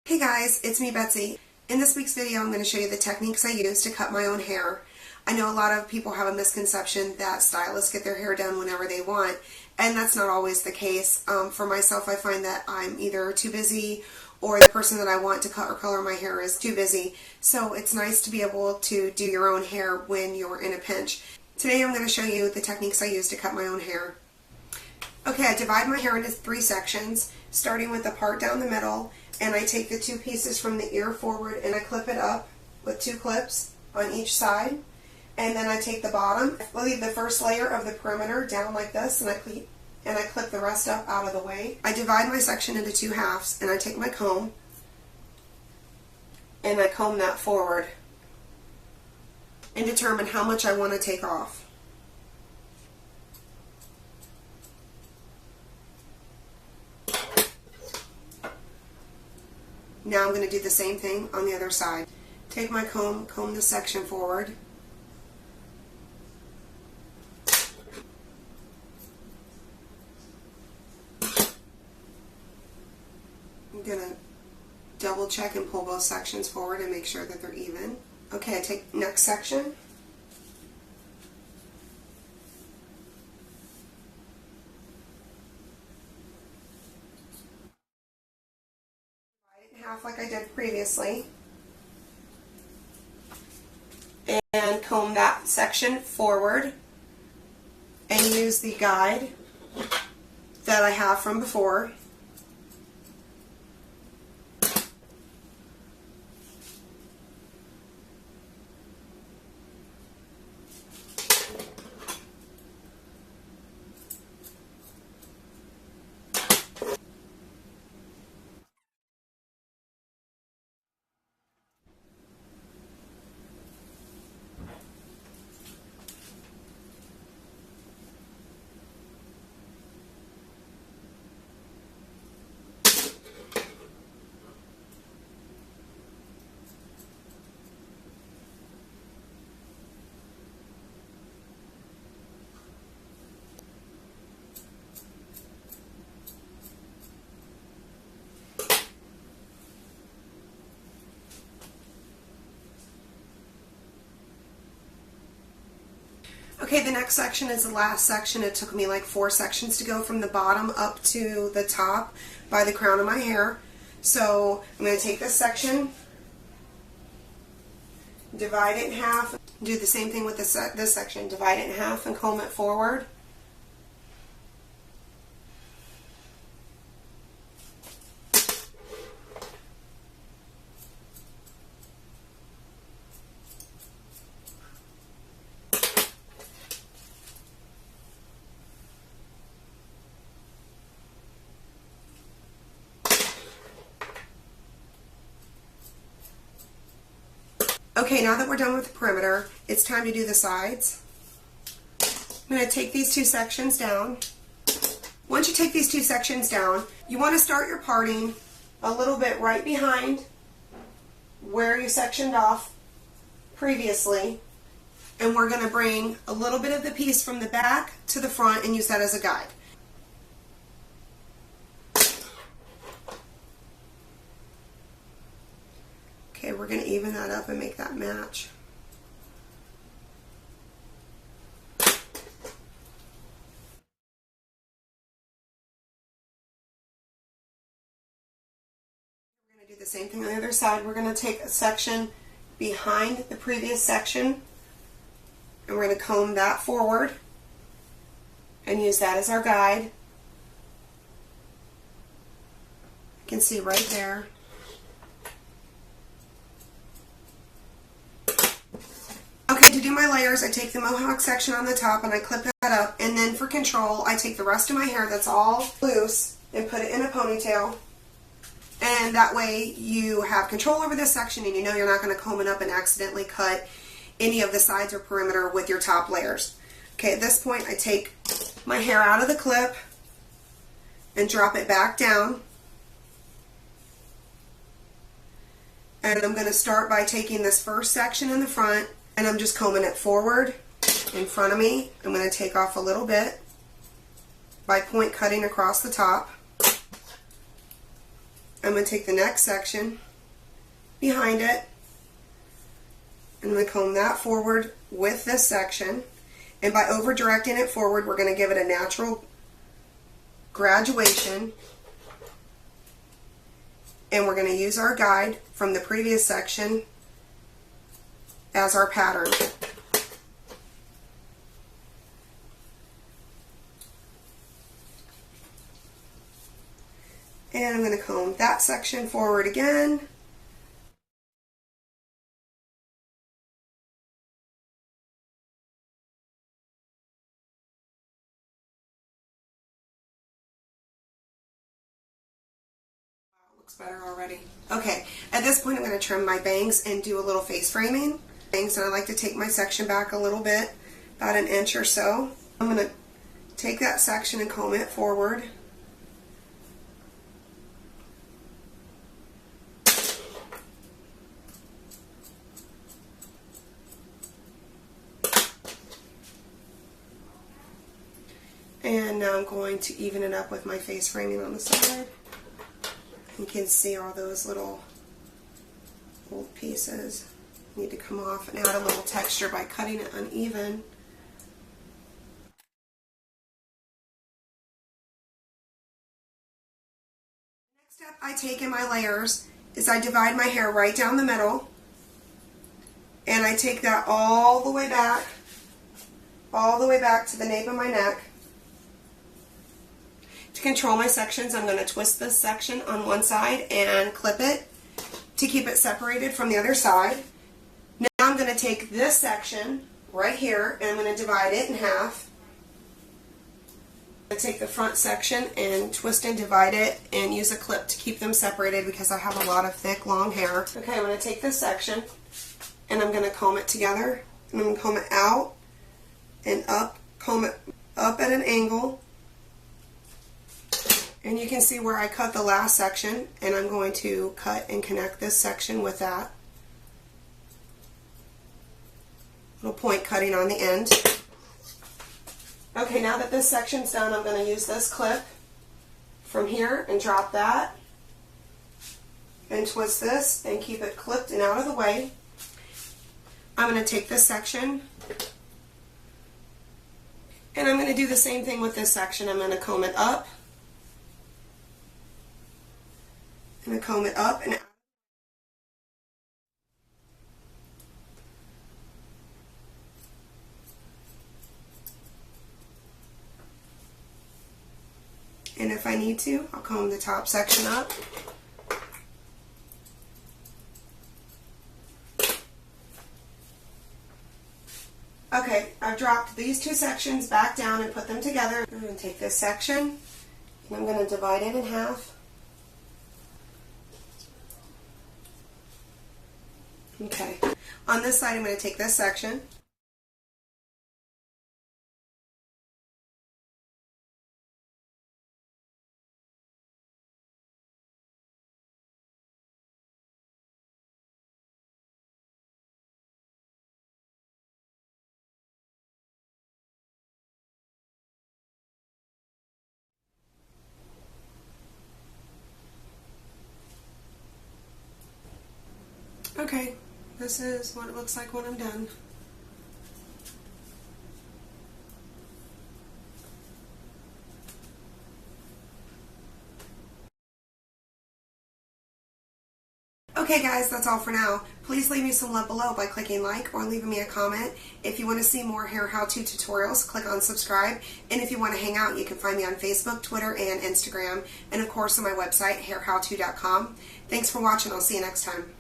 Hey guys, it's me Betsy. In this week's video I'm going to show you the techniques I use to cut my own hair. I know a lot of people have a misconception that stylists get their hair done whenever they want, and that's not always the case. For myself, I find that I'm either too busy or the person that I want to cut or color my hair is too busy, so it's nice to be able to do your own hair when you're in a pinch. Today I'm going to show you the techniques I use to cut my own hair. Okay, I divide my hair into 3 sections, starting with the part down the middle, and I take the 2 pieces from the ear forward and I clip it up with 2 clips on each side. And then I take the bottom, I leave the first layer of the perimeter down like this, and I clip the rest up out of the way. I divide my section into 2 halves, and I take my comb and I comb that forward and determine how much I want to take off. Now I'm going to do the same thing on the other side. Take my comb, comb the section forward. I'm going to double check and pull both sections forward and make sure that they're even. Okay, I take next section. Half like I did previously, and comb that section forward and use the guide that I have from before. Okay, the next section is the last section. It took me like 4 sections to go from the bottom up to the top by the crown of my hair. So I'm going to take this section, divide it in half, do the same thing with this section, divide it in half and comb it forward. Okay, now that we're done with the perimeter, it's time to do the sides. I'm going to take these 2 sections down. Once you take these 2 sections down, you want to start your parting a little bit right behind where you sectioned off previously, and we're going to bring a little bit of the piece from the back to the front and use that as a guide. Okay, we're going to even that up and make that match. We're going to do the same thing on the other side. We're going to take a section behind the previous section and we're going to comb that forward and use that as our guide. You can see right there. Okay, to do my layers, I take the mohawk section on the top and I clip that up, and then for control, I take the rest of my hair that's all loose and put it in a ponytail, and that way you have control over this section and you know you're not going to comb it up and accidentally cut any of the sides or perimeter with your top layers. Okay, at this point, I take my hair out of the clip and drop it back down, and I'm going to start by taking this first section in the front and I'm just combing it forward in front of me. I'm going to take off a little bit by point cutting across the top. I'm going to take the next section behind it, and I'm going to comb that forward with this section. And by over directing it forward, we're going to give it a natural graduation. And we're going to use our guide from the previous section as our pattern. And I'm going to comb that section forward again. Looks better already. Okay, at this point I'm going to trim my bangs and do a little face framing. And I like to take my section back a little bit, about an inch or so. I'm going to take that section and comb it forward. And now I'm going to even it up with my face framing on the side. You can see all those little old pieces need to come off and add a little texture by cutting it uneven. Next step I take in my layers is I divide my hair right down the middle, and I take that all the way back to the nape of my neck. To control my sections, I'm going to twist this section on one side and clip it to keep it separated from the other side. Now I'm going to take this section right here and I'm going to divide it in half. I'm going to take the front section and twist and divide it and use a clip to keep them separated because I have a lot of thick, long hair. Okay, I'm going to take this section and I'm going to comb it together. And I'm going to comb it out and up, comb it up at an angle. And you can see where I cut the last section, and I'm going to cut and connect this section with that. Little point cutting on the end. Okay, now that this section's done, I'm going to use this clip from here and drop that and twist this and keep it clipped and out of the way. I'm going to take this section and I'm going to do the same thing with this section. I'm going to comb it up. I'm going to comb it up and out. And if I need to, I'll comb the top section up. Okay, I've dropped these two sections back down and put them together. I'm going to take this section and I'm going to divide it in half. Okay, on this side I'm going to take this section Okay, this is what it looks like when I'm done. Okay guys, that's all for now. Please leave me some love below by clicking like or leaving me a comment. If you want to see more hair how-to tutorials, click on subscribe. And if you want to hang out, you can find me on Facebook, Twitter, and Instagram. And of course on my website, hairhowto.com. Thanks for watching. I'll see you next time.